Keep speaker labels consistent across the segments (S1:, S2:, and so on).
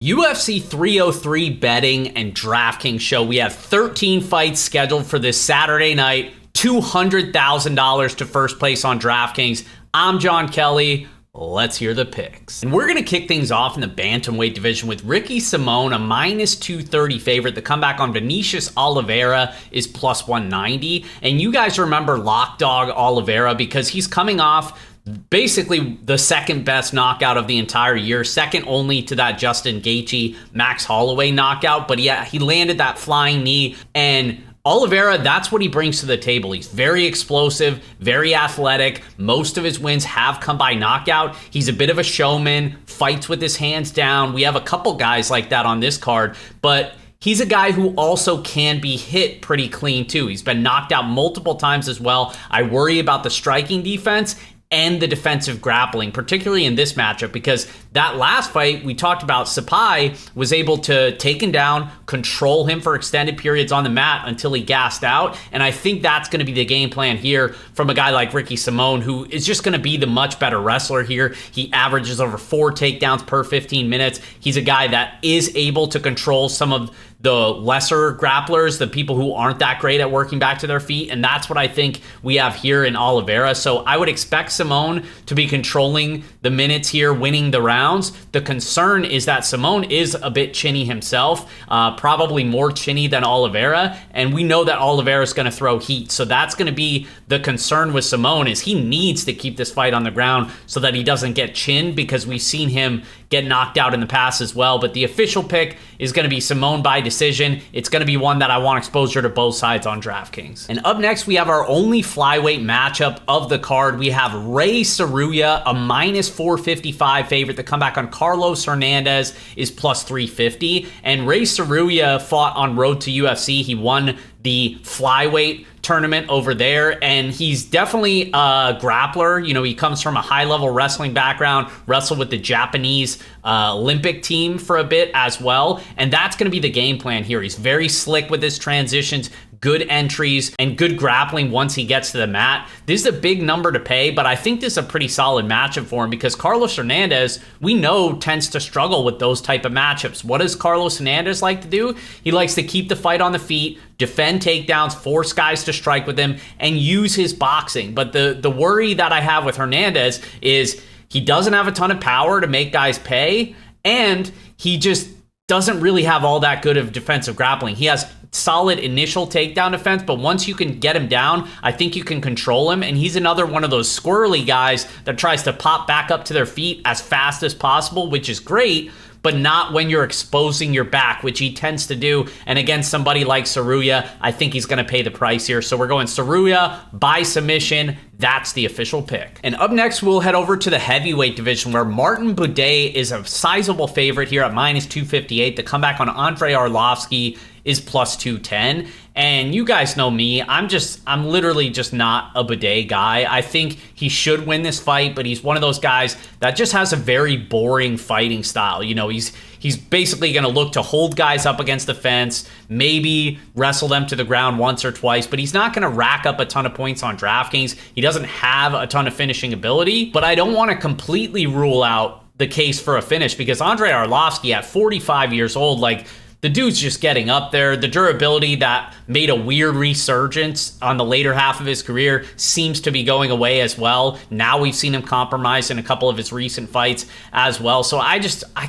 S1: UFC 303 betting and DraftKings show. We have 13 fights scheduled for this Saturday night. $200,000 to first place on DraftKings. I'm Jon Kelly. Let's hear the picks. And we're going to kick things off in the bantamweight division with Ricky Simón, a minus 230 favorite. The comeback on Vinicius Oliveira is plus 190. And you guys remember Lock Dog Oliveira because he's coming off basically the second best knockout of the entire year, second only to that Justin Gaethje Max Holloway knockout. But yeah, he landed that flying knee, and Oliveira, that's what he brings to the table. He's very explosive, very athletic. Most of his wins have come by knockout. He's a bit of a showman, fights with his hands down. We have a couple guys like that on this card, but he's a guy who also can be hit pretty clean too. He's been knocked out multiple times as well. I worry about the striking defense and the defensive grappling, particularly in this matchup, because that last fight we talked about, Sapai was able to take him down, control him for extended periods on the mat until he gassed out. And I think that's going to be the game plan here from a guy like Ricky Simón, who is just going to be the much better wrestler here. He averages over 4 takedowns per 15 minutes. He's a guy that is able to control some of the lesser grapplers, the people who aren't that great at working back to their feet. And that's what I think we have here in Oliveira. So I would expect Simón to be controlling the minutes here, winning the rounds. The concern is that Simón is a bit chinny himself, probably more chinny than Oliveira. And we know that Oliveira is going to throw heat. So that's going to be the concern with Simón, is he needs to keep this fight on the ground so that he doesn't get chinned, because we've seen him get knocked out in the past as well. But the official pick is going to be Simón by decision. It's going to be one that I want exposure to both sides on DraftKings. And up next, we have our only flyweight matchup of the card. We have Ray Tsuruya, a minus 455 favorite. The comeback on Carlos Hernandez is plus 350. And Ray Tsuruya fought on Road to UFC. He won the flyweight tournament over there, and he's definitely a grappler. You know, he comes from a high-level wrestling background, wrestled with the Japanese Olympic team for a bit as well, and that's going to be the game plan here. He's very slick with his transitions, good entries, and good grappling once he gets to the mat. This is a big number to pay, but I think this is a pretty solid matchup for him, because Carlos Hernandez, we know, tends to struggle with those type of matchups. What does Carlos Hernandez like to do? He likes to keep the fight on the feet, defend takedowns, force guys to strike with him, and use his boxing. But the worry that I have with Hernandez is he doesn't have a ton of power to make guys pay, and he just doesn't really have all that good of defensive grappling. He has solid initial takedown defense, but once you can get him down, I think you can control him. And he's another one of those squirrely guys that tries to pop back up to their feet as fast as possible, which is great, but not when you're exposing your back, which he tends to do. And against somebody like Tsuruya, I think he's going to pay the price here. So we're going Tsuruya by submission. That's the official pick. And up next, we'll head over to the heavyweight division, where Martin Buday is a sizable favorite here at minus 258. The comeback on Andrei Arlovski is plus 210. And you guys know me, I'm literally just not a Buday guy. I think he should win this fight, but he's one of those guys that just has a very boring fighting style. You know, he's basically going to look to hold guys up against the fence, maybe wrestle them to the ground once or twice, but he's not going to rack up a ton of points on DraftKings. He doesn't have a ton of finishing ability, but I don't want to completely rule out the case for a finish, because Andrei Arlovski at 45 years old, like, the dude's just getting up there. The durability that made a weird resurgence on the later half of his career seems to be going away as well. Now we've seen him compromised in a couple of his recent fights as well. So I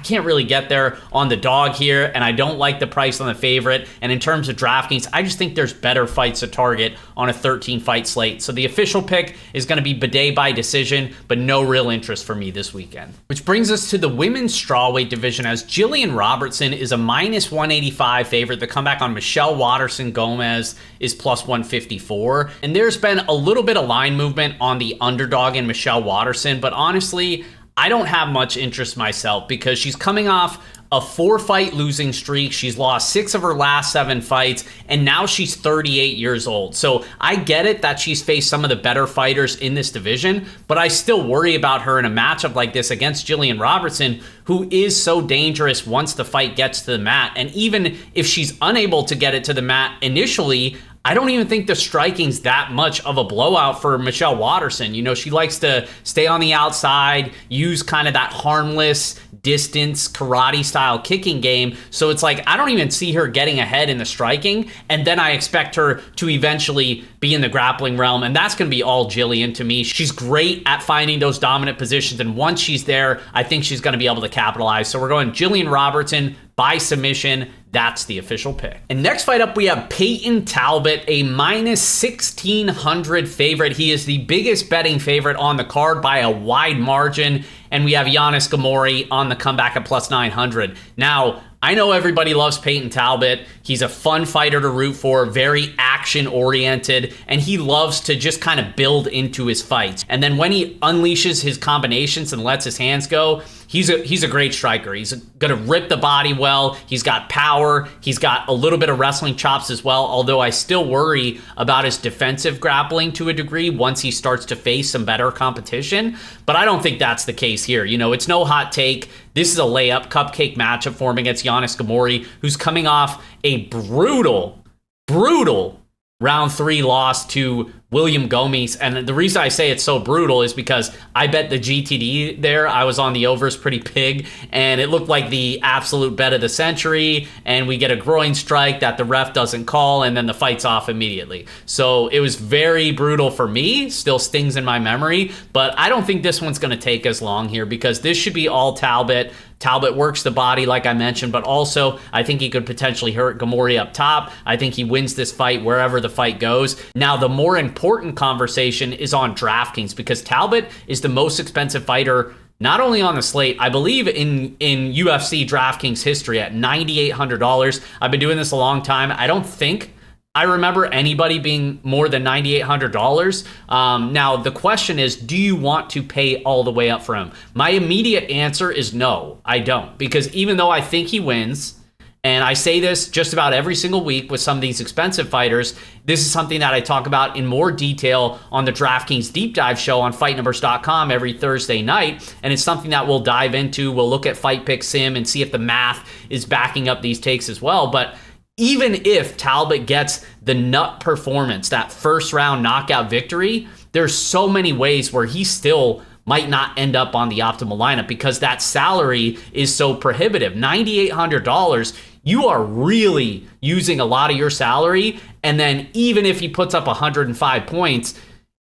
S1: can't really get there on the dog here, and I don't like the price on the favorite. And in terms of DraftKings, I just think there's better fights to target on a 13-fight slate. So the official pick is going to be Buday by decision, but no real interest for me this weekend. Which brings us to the women's strawweight division, as Jillian Robertson is a minus 185 favorite. The comeback on Michelle Waterson-Gomez is plus 154. And there's been a little bit of line movement on the underdog in Michelle Waterson, but honestly, I don't have much interest myself, because she's coming off a 4-fight losing streak. She's lost 6 of her last 7 fights, and now she's 38 years old. So I get it that she's faced some of the better fighters in this division, but I still worry about her in a matchup like this against Jillian Robertson, who is so dangerous once the fight gets to the mat. And even if she's unable to get it to the mat initially, I don't even think the striking's that much of a blowout for Michelle Waterson. You know, she likes to stay on the outside, use kind of that harmless distance karate style kicking game. So it's like I don't even see her getting ahead in the striking, and then I expect her to eventually be in the grappling realm, and that's going to be all Jillian to me. She's great at finding those dominant positions, and once she's there, I think she's going to be able to capitalize. So we're going Jillian Robertson by submission. That's the official pick. And next fight up, we have Peyton Talbott, a minus 1,600 favorite. He is the biggest betting favorite on the card by a wide margin. And we have Ghemmouri on the comeback at plus 900. Now, I know everybody loves Peyton Talbott. He's a fun fighter to root for, very action-oriented, and he loves to just kind of build into his fights. And then when he unleashes his combinations and lets his hands go, he's a great striker. He's going to rip the body well. He's got power. He's got a little bit of wrestling chops as well, although I still worry about his defensive grappling to a degree once he starts to face some better competition. But I don't think that's the case here. You know, it's no hot take. This is a layup cupcake matchup for him against Ghemmouri, who's coming off a brutal round 3 loss to William Gomes. And the reason I say it's so brutal is because I bet the GTD there. I was on the overs pretty big, and it looked like the absolute bet of the century, and we get a groin strike that the ref doesn't call, and then the fight's off immediately. So it was very brutal for me, still stings in my memory, but I don't think this one's going to take as long here because this should be all Talbott. Talbott works the body, like I mentioned, but also I think he could potentially hurt Ghemmouri up top. I think he wins this fight wherever the fight goes. Now, the more important conversation is on DraftKings because Talbott is the most expensive fighter not only on the slate, I believe in UFC DraftKings history at $9,800. I've been doing this a long time. I don't think I remember anybody being more than $9,800. Now, the question is, do you want to pay all the way up for him? My immediate answer is no, I don't. Because even though I think he wins, and I say this just about every single week with some of these expensive fighters, this is something that I talk about in more detail on the DraftKings Deep Dive show on FightNumbers.com every Thursday night. And it's something that we'll dive into. We'll look at Fight Pick Sim and see if the math is backing up these takes as well. But even if Talbot gets the nut performance, that first round knockout victory, there's so many ways where he still might not end up on the optimal lineup because that salary is so prohibitive. $9,800, you are really using a lot of your salary. And then even if he puts up 105 points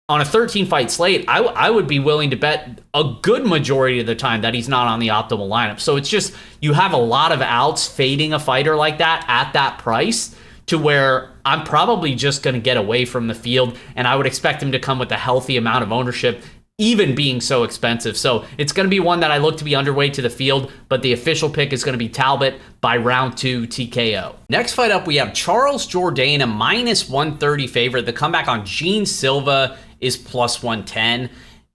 S1: on a 13-fight slate, I would be willing to bet a good majority of the time that he's not on the optimal lineup. So it's just, you have a lot of outs fading a fighter like that at that price to where I'm probably just going to get away from the field, and I would expect him to come with a healthy amount of ownership, even being so expensive. So it's going to be one that I look to be underweight to the field, but the official pick is going to be Talbot by round 2 TKO. Next fight up, we have Charles Jourdain, a minus 130 favorite. The comeback on Gene Silva is plus 110.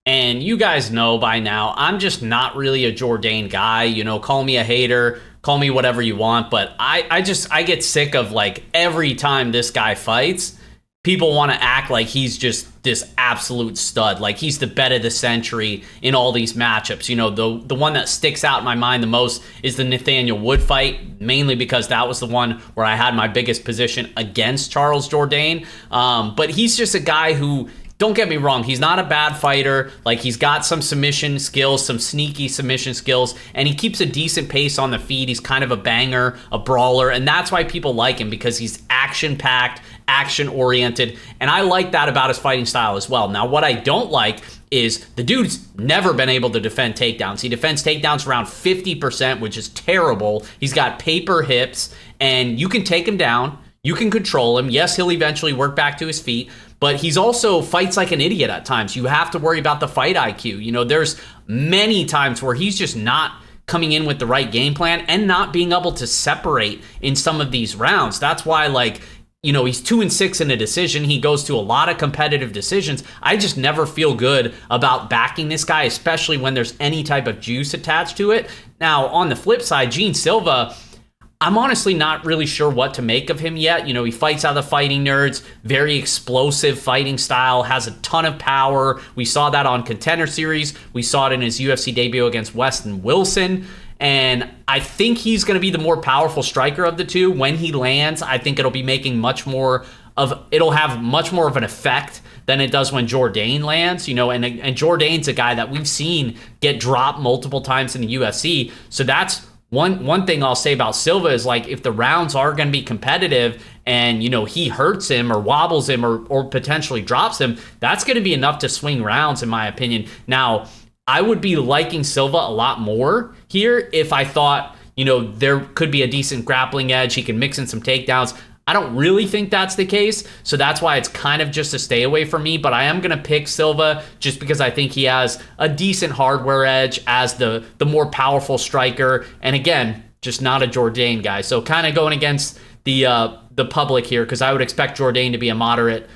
S1: And you guys know by now, I'm just not really a Jourdain guy. You know, call me a hater, call me whatever you want, but I get sick of, like, every time this guy fights, people want to act like he's just this absolute stud, like he's the bet of the century in all these matchups. You know, the one that sticks out in my mind the most is the Nathaniel Wood fight, mainly because that was the one where I had my biggest position against Charles Jourdain. But he's just a guy who, don't get me wrong, he's not a bad fighter. Like, he's got some submission skills, some sneaky submission skills, and he keeps a decent pace on the feet. He's kind of a banger, a brawler, and that's why people like him, because he's action-packed, action-oriented, and I like that about his fighting style as well. Now, what I don't like is the dude's never been able to defend takedowns. He defends takedowns around 50%, which is terrible. He's got paper hips, and you can take him down. You can control him. Yes, he'll eventually work back to his feet, but he's also fights like an idiot at times. You have to worry about the fight IQ. You know, there's many times where he's just not coming in with the right game plan and not being able to separate in some of these rounds. That's why, like, you know, he's 2-6 in a decision. He goes to a lot of competitive decisions. I just never feel good about backing this guy, especially when there's any type of juice attached to it. Now, on the flip side, Gene Silva, I'm honestly not really sure what to make of him yet. You know, he fights out of the Fighting Nerds, very explosive fighting style, has a ton of power. We saw that on Contender Series. We saw it in his UFC debut against Weston Wilson. And I think he's going to be the more powerful striker of the two. When he lands, I think it'll be making much more it'll have much more of an effect than it does when Jourdain lands, and Jourdain's a guy that we've seen get dropped multiple times in the UFC. So that's one thing I'll say about Silva is, like, if the rounds are going to be competitive and, he hurts him or wobbles him or potentially drops him, that's going to be enough to swing rounds, in my opinion. Now, I would be liking Silva a lot more here if I thought, there could be a decent grappling edge. He can mix in some takedowns. I don't really think that's the case, so that's why it's kind of just a stay away from me, but I am going to pick Silva just because I think he has a decent hardware edge as the more powerful striker, and again, just not a Jourdain guy. So kind of going against the public here, because I would expect Jourdain to be a moderate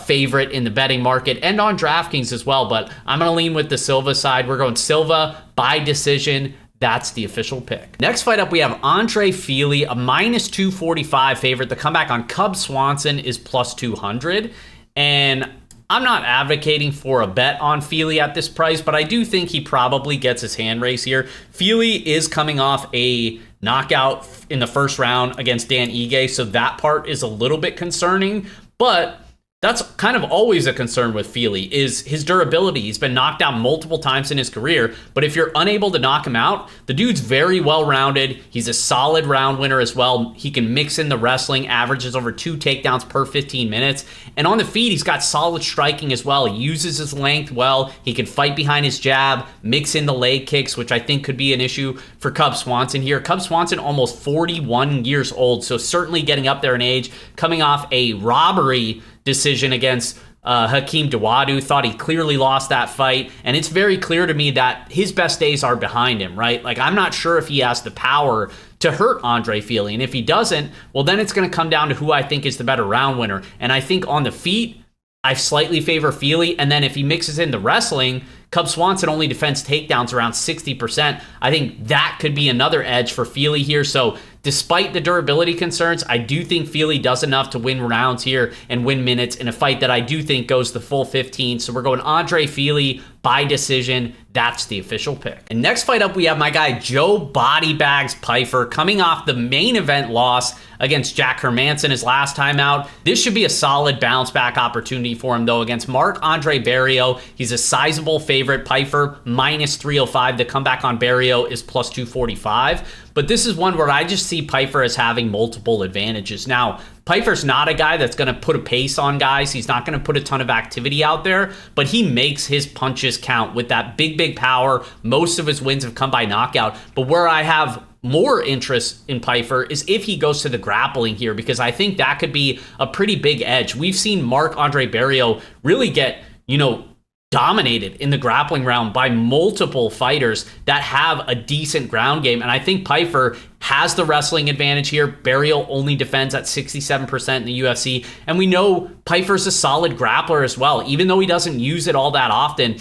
S1: favorite in the betting market and on DraftKings as well, but I'm going to lean with the Silva side. We're going Silva by decision. That's the official pick. Next fight up, we have Andre Fili, a minus 245 favorite. The comeback on Cub Swanson is plus 200. And I'm not advocating for a bet on Fili at this price, but I do think he probably gets his hand raised here. Fili is coming off a knockout in the first round against Dan Ige, so that part is a little bit concerning, but that's kind of always a concern with Fili, is his durability. He's been knocked out multiple times in his career, but if you're unable to knock him out, the dude's very well-rounded. He's a solid round winner as well. He can mix in the wrestling, averages over 2 takedowns per 15 minutes. And on the feet, he's got solid striking as well. He uses his length well. He can fight behind his jab, mix in the leg kicks, which I think could be an issue for Cub Swanson here. Cub Swanson, almost 41 years old, so certainly getting up there in age, coming off a robbery decision against Hakeem Dawodu. Thought he clearly lost that fight, and it's very clear to me that his best days are behind him, right? Like, I'm not sure if he has the power to hurt Andre Fili, and if he doesn't, well, then it's going to come down to who I think is the better round winner. And I think on the feet, I slightly favor Fili, and then if he mixes in the wrestling, Cub Swanson only defends takedowns around 60%. I think that could be another edge for Fili here. So despite the durability concerns, I do think Fili does enough to win rounds here and win minutes in a fight that I do think goes the full 15. So we're going Andre Fili by decision. That's the official pick. And next fight up, we have my guy Joe Bodybags Pyfer coming off the main event loss against Jack Hermanson his last time out. This should be a solid bounce back opportunity for him, though, against Marc-Andre Barriault. He's a sizable favorite. Pyfer minus 305. The comeback on Barriault is plus 245. But this is one where I just see Pyfer as having multiple advantages. Now, Pyfer's not a guy that's going to put a pace on guys. He's not going to put a ton of activity out there, but he makes his punches count with that big power. Most of his wins have come by knockout. But where I have more interest in Pyfer is if he goes to the grappling here, because I think that could be a pretty big edge. We've seen Marc-Andre Barriault really get, dominated in the grappling round by multiple fighters that have a decent ground game. And I think Pyfer has the wrestling advantage here. Barriault only defends at 67% in the UFC. And we know Pyfer's a solid grappler as well, even though he doesn't use it all that often.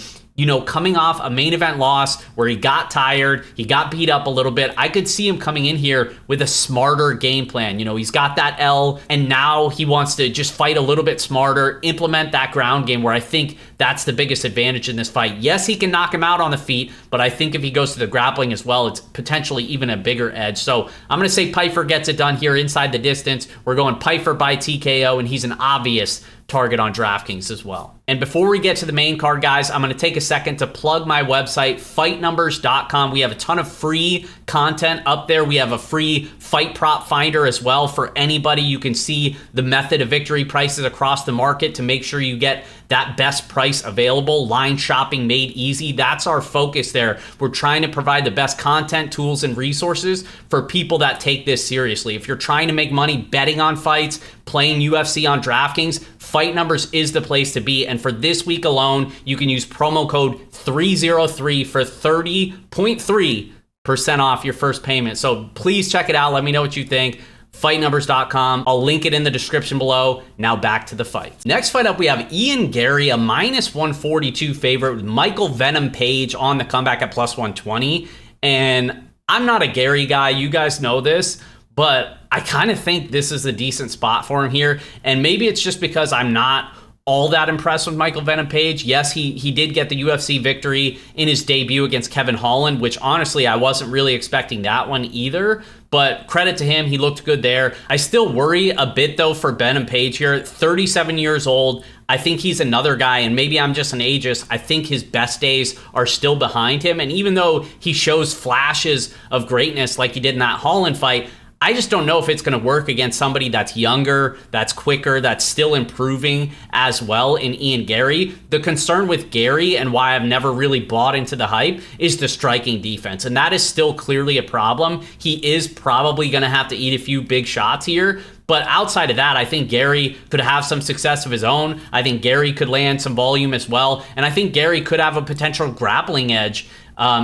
S1: Coming off a main event loss where he got tired, he got beat up a little bit, I could see him coming in here with a smarter game plan. He's got that L, and now he wants to just fight a little bit smarter, implement that ground game, where I think that's the biggest advantage in this fight. Yes, he can knock him out on the feet, but I think if he goes to the grappling as well, it's potentially even a bigger edge. So I'm going to say Pyfer gets it done here inside the distance. We're going Pyfer by TKO, and he's an obvious target on DraftKings as well. And before we get to the main card, guys, I'm going to take a second to plug my website, fightnumbers.com. We have a ton of free content up there. We have a free fight prop finder as well for anybody. You can see the method of victory prices across the market to make sure you get that best price available. Line shopping made easy. That's our focus there. We're trying to provide the best content, tools, and resources for people that take this seriously. If you're trying to make money betting on fights, playing UFC on DraftKings, Fight Numbers is the place to be. And for this week alone, you can use promo code 303 for 30.3% off your first payment. So please check it out. Let me know what you think. Fightnumbers.com. I'll link it in the description below. Now back to the fight. Next fight up, we have Ian Garry, a minus 142 favorite with Michael Venom Page on the comeback at plus 120. And I'm not a Garry guy. You guys know this. But I kind of think this is a decent spot for him here. And maybe it's just because I'm not all that impressed with Michael Venom Page. Yes, he did get the UFC victory in his debut against Kevin Holland, which honestly, I wasn't really expecting that one either. but credit to him, he looked good there. I still worry a bit, though, for Ben and Paige here. 37 years old. I think he's another guy, and maybe I'm just an ageist. I think his best days are still behind him, and even though he shows flashes of greatness like he did in that Holland fight, I just don't know if it's going to work against somebody that's younger, that's quicker, that's still improving as well in Ian Garry. The concern with Garry and why I've never really bought into the hype is the striking defense, and that is still clearly a problem. He is probably going to have to eat a few big shots here, but outside of that, I think Garry could have some success of his own. I think Garry could land some volume as well, and I think Garry could have a potential grappling edge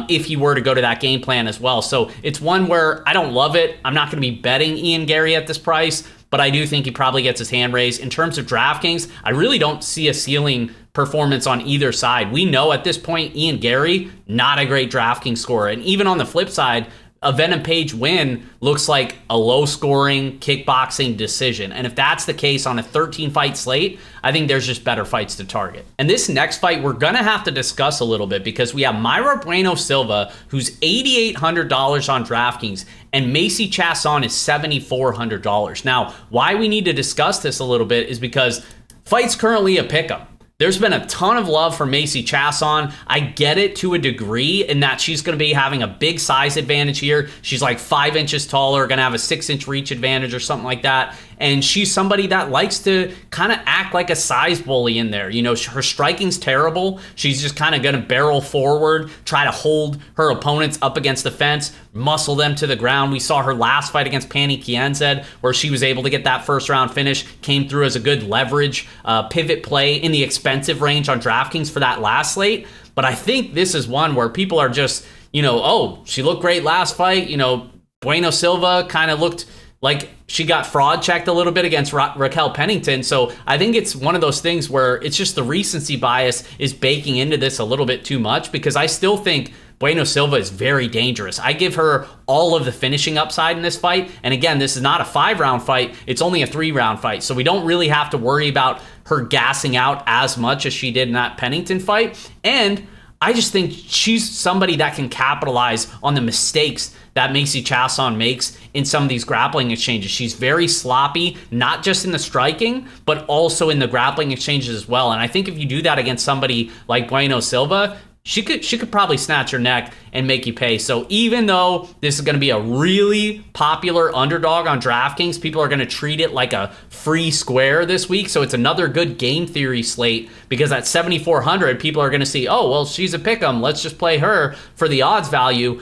S1: if he were to go to that game plan as well. So it's one where I don't love it. I'm not going to be betting Ian Garry at this price, but I do think he probably gets his hand raised. In terms of DraftKings, I really don't see a ceiling performance on either side. We know at this point, Ian Garry, not a great DraftKings scorer. And even on the flip side, a Venom Page win looks like a low-scoring kickboxing decision. And if that's the case on a 13-fight slate, I think there's just better fights to target. And this next fight, we're going to have to discuss a little bit because we have Mayra Bueno Silva, who's $8,800 on DraftKings, and Macy Chiasson is $7,400. Now, why we need to discuss this a little bit is because fight's currently a pick'em. There's been a ton of love for Macy Chiasson. I get it to a degree in that she's going to be having a big size advantage here. She's like 5 inches taller, going to have a 6-inch reach advantage or something like that. And she's somebody that likes to kind of act like a size bully in there. You know, her striking's terrible. She's just kind of going to barrel forward, try to hold her opponents up against the fence, muscle them to the ground. We saw her last fight against Pani Kienzed, where she was able to get that first round finish, came through as a good leverage pivot play in the expensive range on DraftKings for that last slate. But I think this is one where people are just, you know, oh, she looked great last fight. You know, Bueno Silva kind of looked like she got fraud checked a little bit against Raquel Pennington. So I think it's one of those things where it's just the recency bias is baking into this a little bit too much, because I still think Bueno Silva is very dangerous. I give her all of the finishing upside in this fight. And again, this is not a 5-round fight. It's only a 3-round fight. So we don't really have to worry about her gassing out as much as she did in that Pennington fight. And I just think she's somebody that can capitalize on the mistakes that Macy Chiasson makes in some of these grappling exchanges. She's very sloppy, not just in the striking, but also in the grappling exchanges as well. And I think if you do that against somebody like Bueno Silva, she could probably snatch your neck and make you pay. So even though this is going to be a really popular underdog on DraftKings, people are going to treat it like a free square this week. So it's another good game theory slate, because at 7,400, people are going to see, oh, well, she's a pick'em. Let's just play her for the odds value.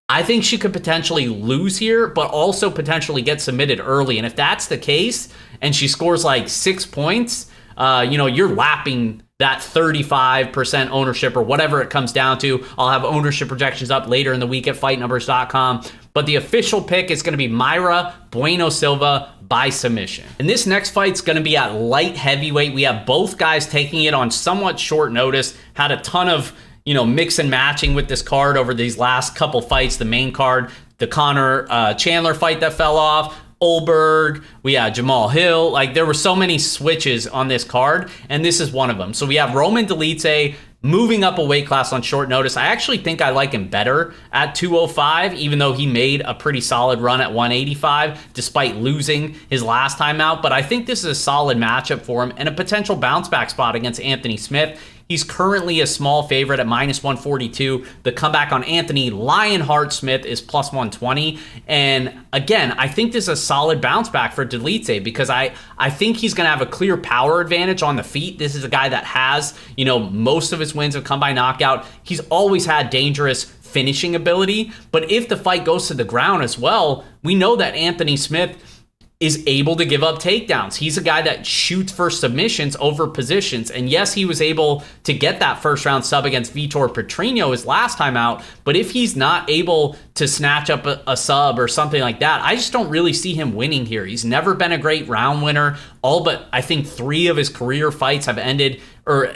S1: I think she could potentially lose here, but also potentially get submitted early. And if that's the case, and she scores like 6 points, you're lapping that 35% ownership or whatever it comes down to. I'll have ownership projections up later in the week at fightnumbers.com. But the official pick is going to be Mayra Bueno Silva by submission. And this next fight's going to be at light heavyweight. We have both guys taking it on somewhat short notice. Had a ton of mix and matching with this card over these last couple fights. The main card, the Connor Chandler fight that fell off, Olberg, we had Jamal Hill. Like, there were so many switches on this card, and this is one of them. So we have Roman Dolidze moving up a weight class on short notice. I actually think I like him better at 205, even though he made a pretty solid run at 185 despite losing his last time out. But I think this is a solid matchup for him and a potential bounce back spot against Anthony Smith. He's currently a small favorite at minus 142. The comeback on Anthony Lionheart Smith is plus 120. And again, I think this is a solid bounce back for Dolidze, because I think he's going to have a clear power advantage on the feet. This is a guy that has, most of his wins have come by knockout. He's always had dangerous finishing ability. But if the fight goes to the ground as well, we know that Anthony Smith is able to give up takedowns. He's a guy that shoots for submissions over positions. And yes, he was able to get that first round sub against Vitor Petrino his last time out. But if he's not able to snatch up a sub or something like that, I just don't really see him winning here. He's never been a great round winner. All but, I think, 3 of his career fights have ended, or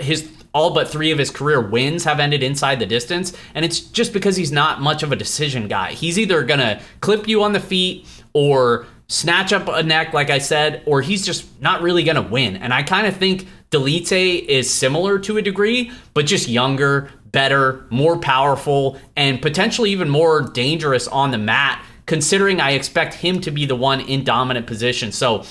S1: all but 3 of his career wins have ended inside the distance. And it's just because he's not much of a decision guy. He's either going to clip you on the feet or snatch up a neck, like I said, or he's just not really going to win. And I kind of think Dolidze is similar to a degree, but just younger, better, more powerful, and potentially even more dangerous on the mat considering I expect him to be the one in dominant position. So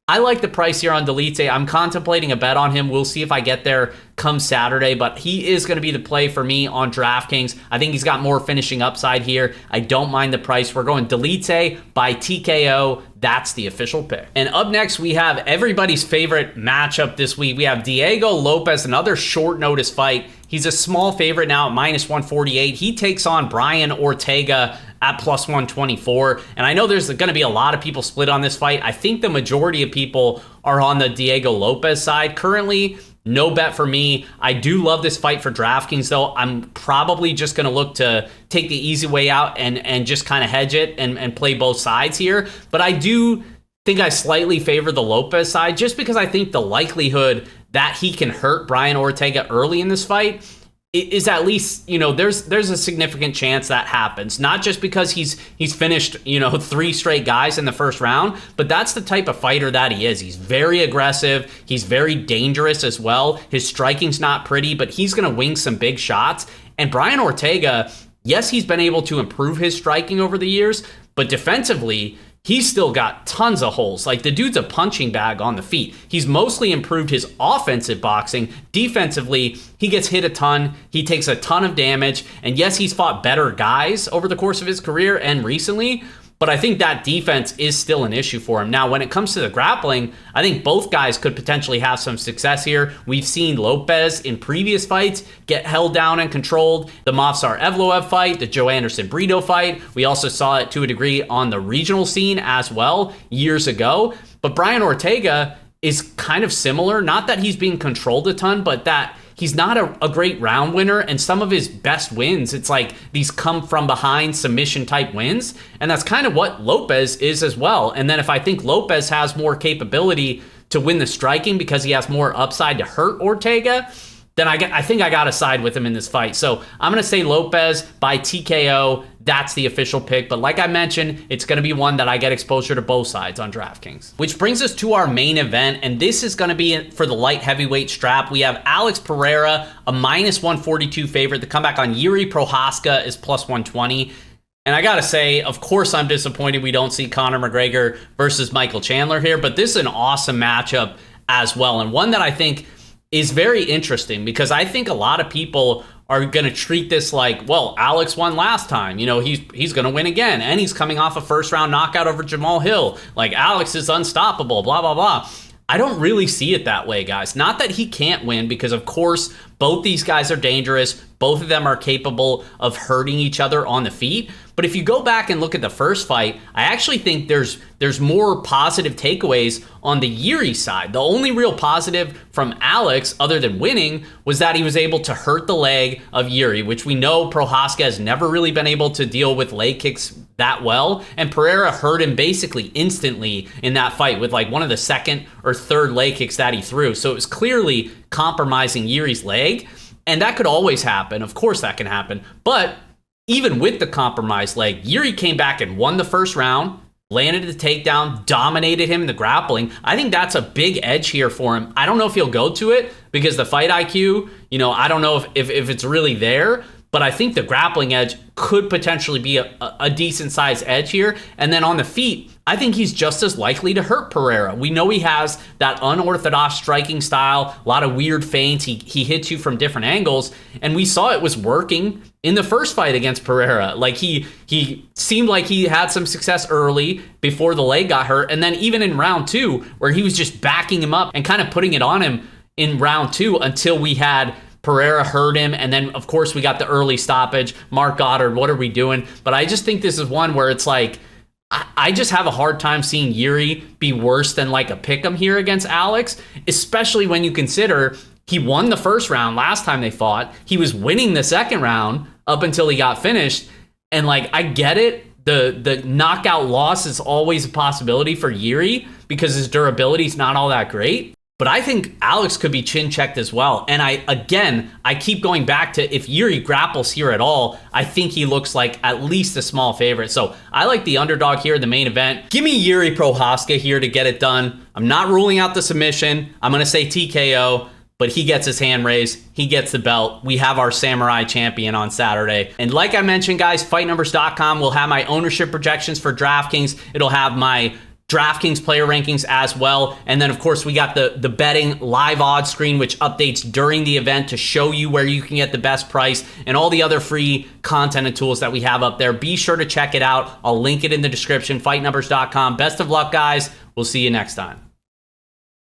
S1: I like the price here on Dolidze. I'm contemplating a bet on him. We'll see if I get there come Saturday, but he is going to be the play for me on DraftKings. I think he's got more finishing upside here. I don't mind the price. We're going Dolidze by TKO. That's the official pick. And up next, we have everybody's favorite matchup this week. We have Diego Lopez, another short notice fight. He's a small favorite now at -148. He takes on Brian Ortega at +124. And I know there's going to be a lot of people split on this fight. I think the majority of people are on the Diego Lopez side. Currently, no bet for me. I do love this fight for DraftKings, though. I'm probably just going to look to take the easy way out and just kind of hedge it and play both sides here. But I do think I slightly favor the Lopez side just because I think the likelihood that he can hurt Brian Ortega early in this fight is at least, there's a significant chance that happens. Not just because he's finished, 3 straight guys in the first round, but that's the type of fighter that he is. He's very aggressive. He's very dangerous as well. His striking's not pretty, but he's going to wing some big shots. And Brian Ortega, yes, he's been able to improve his striking over the years, but defensively, he's still got tons of holes. Like, the dude's a punching bag on the feet. He's mostly improved his offensive boxing. Defensively, he gets hit a ton. He takes a ton of damage. And yes, he's fought better guys over the course of his career and recently, but I think that defense is still an issue for him. Now, when it comes to the grappling, I think both guys could potentially have some success here. We've seen Lopez in previous fights get held down and controlled. The Movsar Evloev fight, the Joe Anderson Brito fight. We also saw it to a degree on the regional scene as well years ago. But Brian Ortega is kind of similar. Not that he's being controlled a ton, but that he's not a great round winner, and some of his best wins, it's like these come from behind submission type wins, and that's kind of what Lopez is as well. And then if I think Lopez has more capability to win the striking because he has more upside to hurt Ortega, then I think I got to side with him in this fight. So I'm going to say Lopez by TKO. That's the official pick. But like I mentioned, it's going to be one that I get exposure to both sides on DraftKings. Which brings us to our main event, and this is going to be for the light heavyweight strap. We have Alex Pereira, a -142 favorite. The comeback on Ghemmouri Prochazka is +120. And I got to say, of course, I'm disappointed we don't see Conor McGregor versus Michael Chandler here, but this is an awesome matchup as well, and one that I think is very interesting because I think a lot of people are going to treat this like, well, Alex won last time. He's going to win again. And he's coming off a first-round knockout over Jamal Hill. Like, Alex is unstoppable, blah, blah, blah. I don't really see it that way, guys. Not that he can't win, because, of course, both these guys are dangerous. Both of them are capable of hurting each other on the feet. But if you go back and look at the first fight, I actually think there's more positive takeaways on the Ghemmouri side. The only real positive from Alex, other than winning, was that he was able to hurt the leg of Ghemmouri, which we know Prochazka has never really been able to deal with leg kicks that well. And Pereira hurt him basically instantly in that fight with like one of the second or third leg kicks that he threw. So it was clearly compromising Ghemmouri's leg. And that could always happen. Of course that can happen. But even with the compromised leg, Ghemmouri came back and won the first round, landed the takedown, dominated him in the grappling. I think that's a big edge here for him. I don't know if he'll go to it because the fight IQ, I don't know if it's really there, but I think the grappling edge could potentially be a decent size edge here. And then on the feet, I think he's just as likely to hurt Pereira. We know he has that unorthodox striking style, a lot of weird feints. He hits you from different angles, and we saw it was working in the first fight against Pereira. Like he seemed like he had some success early before the leg got hurt, and then even in round 2, where he was just backing him up and kind of putting it on him in round 2 until we had Pereira hurt him, and then of course we got the early stoppage. Mark Goddard, what are we doing? But I just think this is one where it's like, I just have a hard time seeing Ghemmouri be worse than like a pick'em here against Alex, especially when you consider he won the first round last time they fought. He was winning the second round up until he got finished. And like, I get it. The knockout loss is always a possibility for Ghemmouri because his durability is not all that great. But I think Alex could be chin checked as well. And I keep going back to, if Ghemmouri grapples here at all, I think he looks like at least a small favorite. So I like the underdog here in the main event. Give me Ghemmouri Prochazka here to get it done. I'm not ruling out the submission. I'm going to say TKO. but he gets his hand raised. He gets the belt. We have our Samurai champion on Saturday. And like I mentioned, guys, fightnumbers.com will have my ownership projections for DraftKings. It'll have my DraftKings player rankings as well. And then, of course, we got the betting live odds screen, which updates during the event to show you where you can get the best price and all the other free content and tools that we have up there. Be sure to check it out. I'll link it in the description, fightnumbers.com. Best of luck, guys. We'll see you next time.